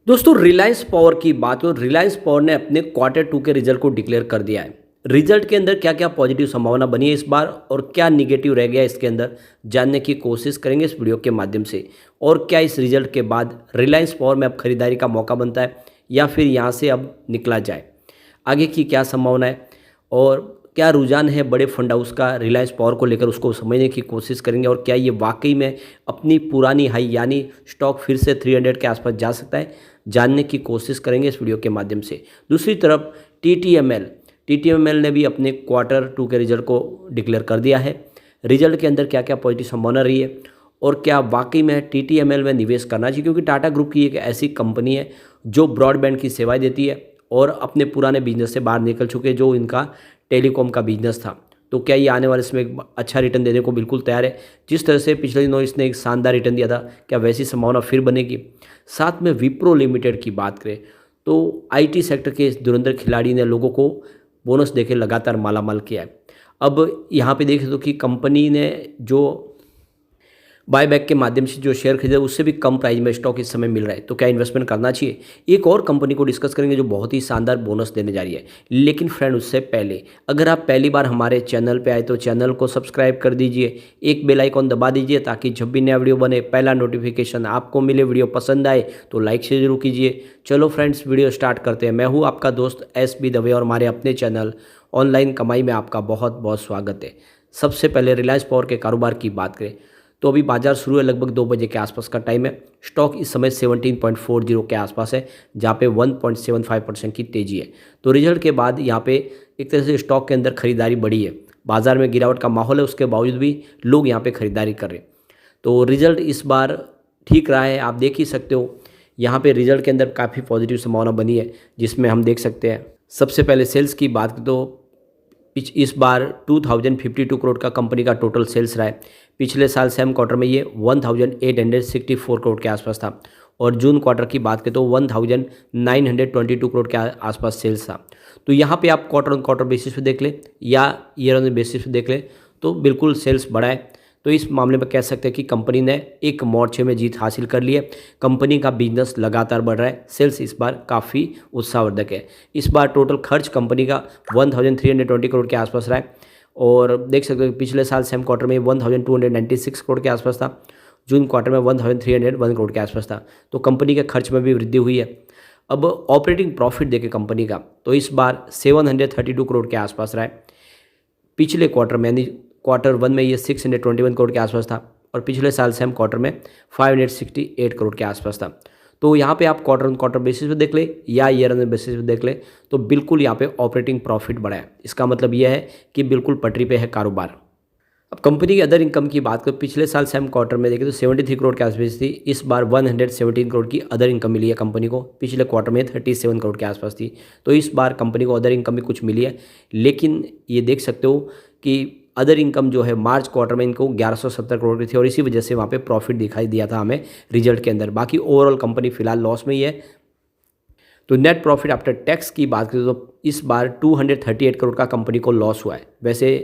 दोस्तों रिलायंस पावर की बात हो। रिलायंस पावर ने अपने क्वार्टर टू के रिजल्ट को डिक्लेयर कर दिया है। रिजल्ट के अंदर क्या क्या पॉजिटिव संभावना बनी है इस बार और क्या निगेटिव रह गया इसके अंदर जानने की कोशिश करेंगे इस वीडियो के माध्यम से। और क्या इस रिजल्ट के बाद रिलायंस पावर में अब खरीदारी का मौका बनता है या फिर यहाँ से अब निकला जाए, आगे की क्या संभावना है और क्या रुझान है बड़े फंड हाउस का रिलायंस पावर को लेकर, उसको समझने की कोशिश करेंगे। और क्या ये वाकई में अपनी पुरानी हाई यानी स्टॉक फिर से 300 के आसपास जा सकता है, जानने की कोशिश करेंगे इस वीडियो के माध्यम से। दूसरी तरफ टीटीएमएल ने भी अपने क्वार्टर टू के रिजल्ट को डिक्लेयर कर दिया है। रिजल्ट के अंदर क्या क्या पॉजिटिव संभावना रही है और क्या वाकई में टीटीएमएल में निवेश करना चाहिए, क्योंकि टाटा ग्रुप की एक ऐसी कंपनी है जो ब्रॉडबैंड की सेवाएं देती है और अपने पुराने बिजनेस से बाहर निकल चुके जो इनका टेलीकॉम का बिजनेस था। तो क्या ये आने वाले इसमें एक अच्छा रिटर्न देने को बिल्कुल तैयार है। जिस तरह से पिछले दिनों इसने एक शानदार रिटर्न दिया था, क्या वैसी संभावना फिर बनेगी। साथ में विप्रो लिमिटेड की बात करें तो आईटी सेक्टर के इस धुरंधर खिलाड़ी ने लोगों को बोनस देके लगातार मालामाल किया है। अब यहाँ पे देखें तो कि कंपनी ने जो बायबैक के माध्यम से जो शेयर खरीदे उससे भी कम प्राइस में स्टॉक इस समय मिल रहा है। तो क्या इन्वेस्टमेंट करना चाहिए। एक और कंपनी को डिस्कस करेंगे जो बहुत ही शानदार बोनस देने जा रही है। लेकिन फ्रेंड उससे पहले अगर आप पहली बार हमारे चैनल पे आए तो चैनल को सब्सक्राइब कर दीजिए, एक बेल आइकॉन दबा दीजिए ताकि जब भी नया वीडियो बने पहला नोटिफिकेशन आपको मिले। वीडियो पसंद आए तो लाइक शेयर जरूर कीजिए। चलो फ्रेंड्स वीडियो स्टार्ट करते हैं। मैं हूँ आपका दोस्त SB दवे और हमारे अपने चैनल ऑनलाइन कमाई में आपका बहुत बहुत स्वागत है। सबसे पहले रिलायंस पावर के कारोबार की बात करें तो अभी बाजार शुरू है, लगभग 2 बजे के आसपास का टाइम है। स्टॉक इस समय 17.40 के आसपास है, जहाँ पे 1.75% की तेजी है। तो रिजल्ट के बाद यहाँ पे एक तरह से स्टॉक के अंदर खरीदारी बढ़ी है। बाजार में गिरावट का माहौल है, उसके बावजूद भी लोग यहाँ पे खरीदारी कर रहे हैं। तो रिजल्ट इस बार ठीक रहा है, आप देख ही सकते हो। यहाँ पे रिजल्ट के अंदर काफ़ी पॉजिटिव संभावना बनी है, जिसमें हम देख सकते हैं। सबसे पहले सेल्स की बात करें तो इस बार 2052 करोड़ का कंपनी का टोटल सेल्स रहा है। पिछले साल सेम क्वार्टर में ये 1864 करोड़ के आसपास था और जून क्वार्टर की बात करें तो 1922 करोड़ के आसपास सेल्स था। तो यहाँ पे आप क्वार्टर ऑन क्वार्टर बेसिस पे देख ले या ईयर ऑन बेसिस पे देख ले तो बिल्कुल सेल्स बढ़ा है। तो इस मामले में कह सकते हैं कि कंपनी ने एक मोर्चे में जीत हासिल कर ली है। कंपनी का बिजनेस लगातार बढ़ रहा है, सेल्स इस बार काफ़ी उत्साहवर्धक है। इस बार टोटल खर्च कंपनी का 1320 करोड़ के आसपास रहा है और देख सकते हो पिछले साल सेम क्वार्टर में 1296 करोड़ के आसपास था। जून क्वार्टर में 1301 करोड़ के आसपास था। तो कंपनी के खर्च में भी वृद्धि हुई है। अब ऑपरेटिंग प्रॉफिट देखे कंपनी का तो इस बार 732 करोड़ के आसपास रहा है। पिछले क्वार्टर में यानी क्वार्टर वन में ये 621 करोड़ के आसपास था और पिछले साल सेम क्वार्टर में 568 करोड़ के आसपास था। तो यहाँ पे आप क्वार्टर ऑन क्वार्टर बेसिस पे देख ले या ईयर ऑन बेसिस पे देख ले तो बिल्कुल यहाँ पे ऑपरेटिंग प्रॉफिट बढ़ा है। इसका मतलब यह है कि बिल्कुल पटरी पे है कारोबार। अब कंपनी की अदर इनकम की बात करें, पिछले साल सेम क्वार्टर में देखें तो 73 करोड़ के आसपास थी। इस बार 117 करोड़ की अदर इनकम मिली है कंपनी को। पिछले क्वार्टर में 37 करोड़ के आसपास थी। तो इस बार कंपनी को अदर इनकम भी कुछ मिली है। लेकिन ये देख सकते हो कि अदर इनकम जो है मार्च क्वार्टर में इनको 1170 करोड़ की थी और इसी वजह से वहाँ पे प्रॉफिट दिखाई दिया था हमें रिजल्ट के अंदर। बाकी ओवरऑल कंपनी फिलहाल लॉस में ही है। तो नेट प्रॉफिट आफ्टर टैक्स की बात करें तो इस बार 238 करोड़ का कंपनी को लॉस हुआ है। वैसे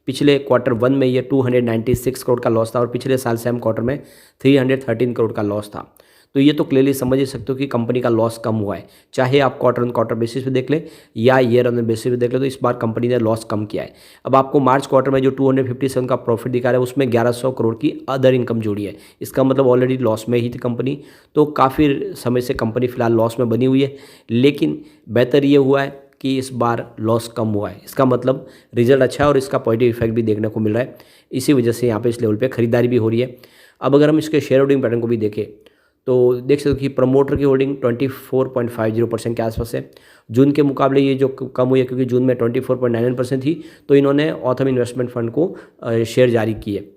पिछले क्वार्टर वन में ये 296 करोड़ का लॉस था और पिछले साल सेम क्वार्टर में 313 करोड़ का लॉस था। तो ये तो क्लियरली समझ ही सकते हो कि कंपनी का लॉस कम हुआ है। चाहे आप क्वार्टर ऑन क्वार्टर बेसिस पे देख ले या ईयर ऑन बेसिस पे देख ले तो इस बार कंपनी ने लॉस कम किया है। अब आपको मार्च क्वार्टर में जो 257 का प्रॉफिट दिखा रहा है उसमें 1100 करोड़ की अदर इनकम जोड़ी है। इसका मतलब ऑलरेडी लॉस में ही थी कंपनी। तो काफ़ी समय से कंपनी फिलहाल लॉस में बनी हुई है। लेकिन बेहतर ये हुआ है कि इस बार लॉस कम हुआ है। इसका मतलब रिजल्ट अच्छा है और इसका पॉजिटिव इफेक्ट भी देखने को मिल रहा है। इसी वजह से यहाँ पे इस लेवल पे खरीदारी भी हो रही है। अब अगर हम इसके शेयर होल्डिंग पैटर्न को भी देखें तो देख सकते हो कि प्रमोटर की होल्डिंग 24.50% के आसपास है। जून के मुकाबले ये जो कम हुई है क्योंकि जून में 24.99% थी। तो इन्होंने ऑथम इन्वेस्टमेंट फंड को शेयर जारी किए।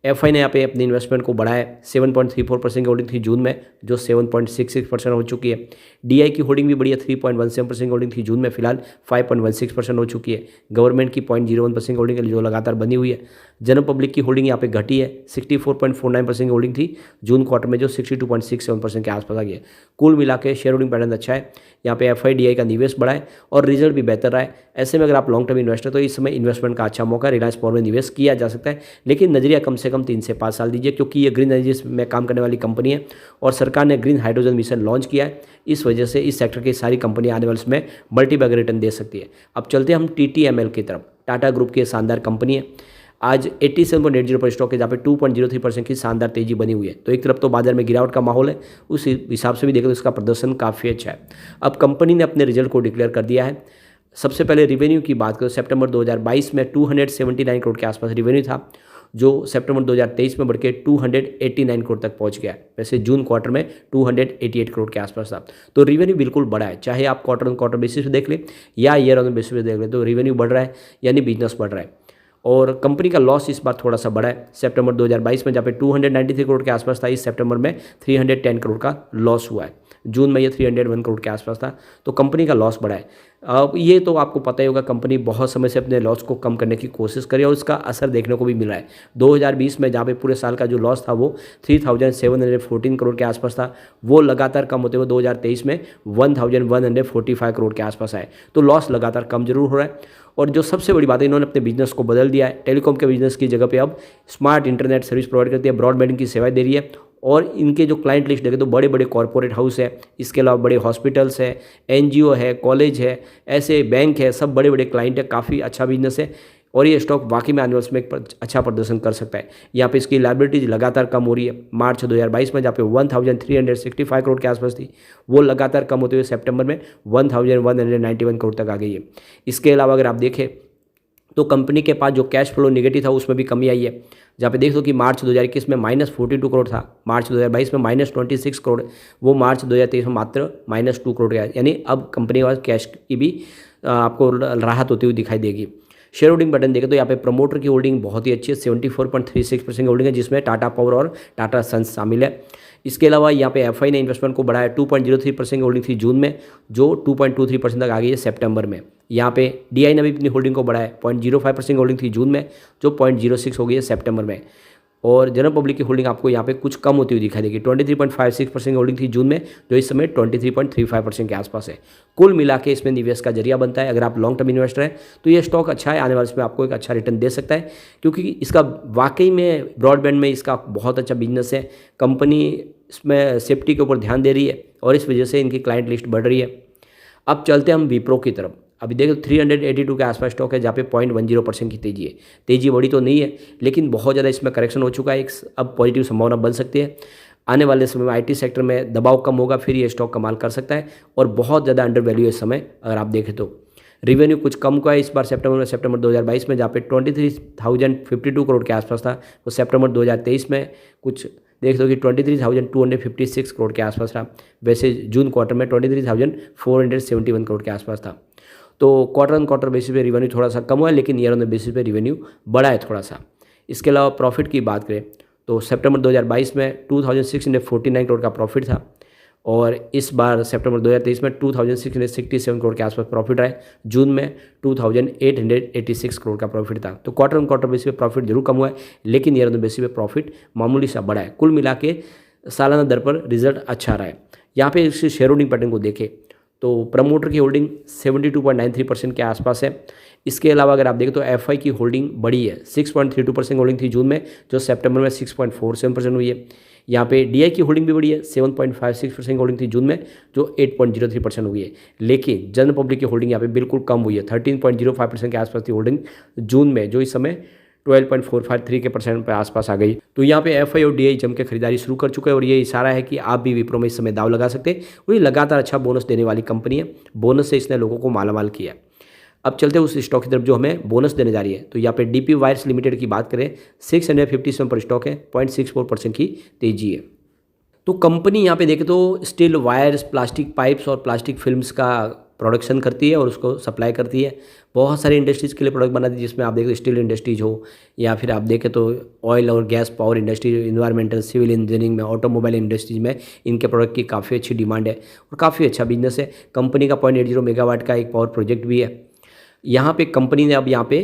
FI ने यहाँ पे अपनी इन्वेस्टमेंट को बढ़ाया। 7.34% की होल्डिंग थी जून में जो 7.66% हो चुकी है। DI की होल्डिंग भी बढ़ी है। 3.17% की होल्डिंग थी जून में, फिलहाल 5.16% हो चुकी है। गवर्नमेंट की 0.01% की होल्डिंग जो लगातार बनी हुई है। जनरल पब्लिक की होल्डिंग यहाँ पे घटी है, 64.49% की होल्डिंग थी जून क्वार्टर में, जो 62.67% के आसपास आ गई है। कुल मिला के शेयर होल्डिंग पैटर्न अच्छा है, यहाँ पे FIDI का निवेश बढ़ा है और रिजल्ट भी बेहतर रहा है। ऐसे में अगर आप लॉन्ग टर्म इन्वेस्टर तो इस समय इन्वेस्टमेंट का अच्छा मौका रिलायंस पावर में निवेश किया जा सकता है, लेकिन नजरिया कम से कम 3 से 5 साल दीजिए, क्योंकि ये ग्रीन एनर्जी में काम करने वाली कंपनी है और सरकार ने ग्रीन हाइड्रोजन मिशन लॉन्च किया है। इस वजह से इस सेक्टर की सारी कंपनियां आने वाले समय मल्टी बैग रिटर्न दे सकती है। अब चलते हैं हम TTML की तरफ। टाटा ग्रुप की शानदार कंपनी है, आज 87.80 पर स्टॉक है, जहाँ पे 2.03% की शानदार तेजी बनी हुई है। तो एक तरफ तो बाजार में गिरावट का माहौल है, उस हिसाब से भी देखें तो इसका प्रदर्शन काफ़ी अच्छा है। अब कंपनी ने अपने रिजल्ट को डिक्लेयर कर दिया है। सबसे पहले रिवेन्यू की बात करें, सितंबर 2022 में 279 करोड़ के आसपास रिवेन्यू था, जो सितंबर 2023 में बढ़ के 289 करोड़ तक पहुंच गया है। वैसे जून क्वार्टर में 288 करोड़ के आसपास था। तो रिवेन्यू बिल्कुल बढ़ा है, चाहे आप क्वार्टर ऑन क्वार्टर बेसिस पे देख लें या ईयर ऑन बेसिस पे देख लें, तो रिवेन्यू बढ़ रहा है, यानी बिजनेस बढ़ रहा है। और कंपनी का लॉस इस बार थोड़ा सा बढ़ा है, सितंबर 2022 में जहाँ पे 293 करोड़ के आसपास था, इस सितंबर में 310 करोड़ का लॉस हुआ है। जून में ये 301 करोड़ के आसपास था, तो कंपनी का लॉस बढ़ा है। अब ये तो आपको पता ही होगा, कंपनी बहुत समय से अपने लॉस को कम करने की कोशिश करी और उसका असर देखने को भी मिला है। 2020 में जहाँ पे पूरे साल का जो लॉस था वो 3714 करोड़ के आसपास था, वो लगातार कम होते हुए 2023 में 1145 करोड़ के आसपास आए। तो लॉस लगातार कम जरूर हो रहा है। और जो सबसे बड़ी बात है, इन्होंने अपने बिजनेस को बदल दिया है। टेलीकॉम के बिजनेस की जगह पे अब स्मार्ट इंटरनेट सर्विस प्रोवाइड करती है, ब्रॉडबैंड की सेवाएं दे रही है। और इनके जो क्लाइंट लिस्ट देखें तो बड़े बड़े कॉरपोरेट हाउस है, इसके अलावा बड़े हॉस्पिटल्स है, NGO है, कॉलेज है, ऐसे बैंक है, सब बड़े बड़े क्लाइंट है। काफ़ी अच्छा बिजनेस है और ये स्टॉक वाकई में आने वाले समय में अच्छा प्रदर्शन कर सकता है। यहाँ पे इसकी लायबिलिटीज लगातार कम हो रही है। मार्च 2022 में जहाँ पे 1365 करोड़ के आसपास थी, वो लगातार कम होते हुए सितंबर में 1191 करोड़ तक आ गई है। इसके अलावा अगर आप देखें तो कंपनी के पास जो कैश फ्लो नेगेटिव था उसमें भी कमी आई है, जहाँ पे देख दो कि मार्च 2021 में -42 करोड़ था, मार्च 2022 में -26 करोड़, वो मार्च 2023 में मात्र -2 करोड़ का है। यानी अब कंपनी के पास कैश की भी आपको राहत होती हुई दिखाई देगी। शेयर होल्डिंग पैटर्न देखें तो यहाँ पे प्रमोटर की होल्डिंग बहुत ही अच्छी है, 74.36% की होल्डिंग है, जिसमें टाटा पावर और टाटा सन्स शामिल है। इसके अलावा यहाँ पे FI ने इन्वेस्टमेंट को बढ़ाया, 2.03% की होल्डिंग थी जून में, जो 2.23% तक आ गई है सितंबर में। यहाँ पे DI ने भी अपनी होल्डिंग को बढ़ाया, 0.05% की होल्डिंग थी जून में, जो 0.06 हो गई है सितंबर में। और जनरल पब्लिक की होल्डिंग आपको यहाँ पे कुछ कम होती हुई दिखाई देगी, 23.56% की होल्डिंग थी जून में, जो इस समय 23.35% के आसपास है। कुल मिला के इसमें निवेश का जरिया बनता है। अगर आप लॉन्ग टर्म इन्वेस्टर हैं तो ये स्टॉक अच्छा है, आने वाले समय आपको एक अच्छा रिटर्न दे सकता है, क्योंकि इसका वाकई में ब्रॉडबैंड में इसका बहुत अच्छा बिजनेस है। कंपनी इसमें सेफ्टी के ऊपर ध्यान दे रही है और इस वजह से इनकी क्लाइंट लिस्ट बढ़ रही है। अब चलते हैं हम विप्रो की तरफ। अभी देखो 382 के आसपास स्टॉक है, जहाँ पे 0.10% की तेजी है। तेजी बड़ी तो नहीं है, लेकिन बहुत ज़्यादा इसमें करेक्शन हो चुका है, एक अब पॉजिटिव संभावना बन सकती है। आने वाले समय में IT सेक्टर में दबाव कम होगा, फिर ये स्टॉक कमाल कर सकता है और बहुत ज़्यादा अंडर वैल्यू है इस समय। अगर आप देखें तो रिवेन्यू कुछ कम का है इस बार सितंबर 2022 में, जहाँ पे 23,052 करोड़ के आसपास था, वो सितंबर 2023 में कुछ देख दो कि 23,256 करोड़ के आसपास था। वैसे जून क्वार्टर में 23,471 करोड़ के आसपास था। तो क्वार्टर ऑन क्वार्टर बेसिस पे रिवेन्यू थोड़ा सा कम हुआ है, लेकिन ईयर ऑन बेसिस पे रिवेन्यू बढ़ा है थोड़ा सा। इसके अलावा प्रॉफिट की बात करें तो सितंबर 2022 में 2,649 करोड़ का प्रॉफिट था और इस बार सितंबर 2023 में 2,667 करोड़ के आसपास प्रॉफिट आए। जून में 2,886 करोड़ का प्रॉफिट था। तो क्वार्टर ऑन क्वार्टर बेसिस पे प्रॉफिट जरूर कम हुआ है, लेकिन ईयर ऑन बेसिस पे प्रॉफिट मामूली सा बढ़ा है। कुल मिला के सालाना दर पर रिजल्ट अच्छा रहा है। यहाँ पे इसके शेयर होल्डिंग पैटर्न को देखें तो प्रमोटर की होल्डिंग 72.93% के आसपास है। इसके अलावा अगर आप देखें तो FI की होल्डिंग बढ़ी है, 6.32% होल्डिंग थी जून में, जो सितंबर में 6.47% हुई है। यहाँ पे DI की होल्डिंग भी बढ़ी है, 7.56% होल्डिंग थी जून में, जो 8.03% हुई है। लेकिन जनरल पब्लिक की होल्डिंग यहाँ पे बिल्कुल कम हुई है, 13.05% के आसपास थी होल्डिंग जून में, जो इस समय 12.453 के % पे आसपास आ गई। तो यहाँ पे FI और DI जम के खरीदारी शुरू कर चुका है और ये इशारा है कि आप भी विप्रो में इस समय दाव लगा सकते हैं। और ये लगातार अच्छा बोनस देने वाली कंपनी है, बोनस से इसने लोगों को मालामाल किया। अब चलते हैं उस स्टॉक की तरफ जो हमें बोनस देने जा रही है। तो यहाँ पे DP वायर्स लिमिटेड की बात करें, 657 पर स्टॉक है, 0.64% की तेजी है। तो कंपनी यहाँ पे देखें तो स्टील वायर्स, प्लास्टिक पाइप्स और प्लास्टिक फिल्म्स का प्रोडक्शन करती है और उसको सप्लाई करती है। बहुत सारी इंडस्ट्रीज़ के लिए प्रोडक्ट बनाती है, जिसमें आप देखें तो स्टील इंडस्ट्रीज हो या फिर आप देखें तो ऑयल और gas power industry, environmental, civil engineering में, ऑटोमोबाइल इंडस्ट्रीज में इनके प्रोडक्ट की काफ़ी अच्छी डिमांड है और काफ़ी अच्छा बिजनेस है। कंपनी का 0.80 मेगावाट का एक पावर प्रोजेक्ट भी है। यहाँ पे कंपनी ने अब यहाँ पे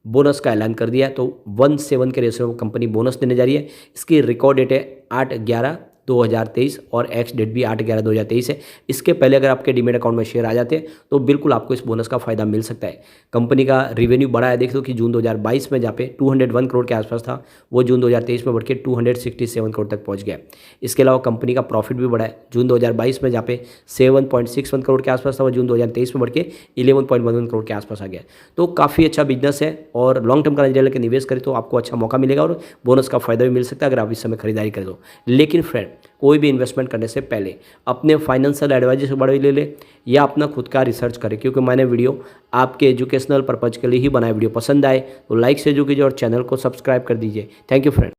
बोनस का ऐलान कर दिया है। तो 1:7 के रेशियो में कंपनी बोनस देने जा रही है। इसकी रिकॉर्ड डेट है 8/11/2023 और एक्स डेट भी 8/11/2023 है। इसके पहले अगर आपके डीमेट अकाउंट में शेयर आ जाते हैं तो बिल्कुल आपको इस बोनस का फायदा मिल सकता है। कंपनी का रिवेन्यू बढ़ा है, देख लो कि जून 2022 में जहाँ पे 201 करोड़ के आसपास था, वो जून 2023 में बढ़ के 267 करोड़ तक पहुँच गया। इसके अलावा कंपनी का प्रॉफिट भी बढ़ा है। जून 2022 में जहाँ पे 7.61 करोड़ के आसपास था, वो जून 2023 में बढ़ के 11.11 करोड़ के आसपास आ गया। तो काफ़ी अच्छा बिजनेस है और लॉन्ग टर्म का नजरिया लेकर निवेश करें तो आपको अच्छा मौका मिलेगा और बोनस का फायदा भी मिल सकता है अगर आप इस समय खरीदारी करें तो। लेकिन फ्रेंड, कोई भी इन्वेस्टमेंट करने से पहले अपने फाइनेंशियल एडवाइजर से बड़े ले या अपना खुद का रिसर्च करें, क्योंकि मैंने वीडियो आपके एजुकेशनल पर्पज़ के लिए ही बनाया। वीडियो पसंद आए तो लाइक से जो कीजिए और चैनल को सब्सक्राइब कर दीजिए। Thank you friend.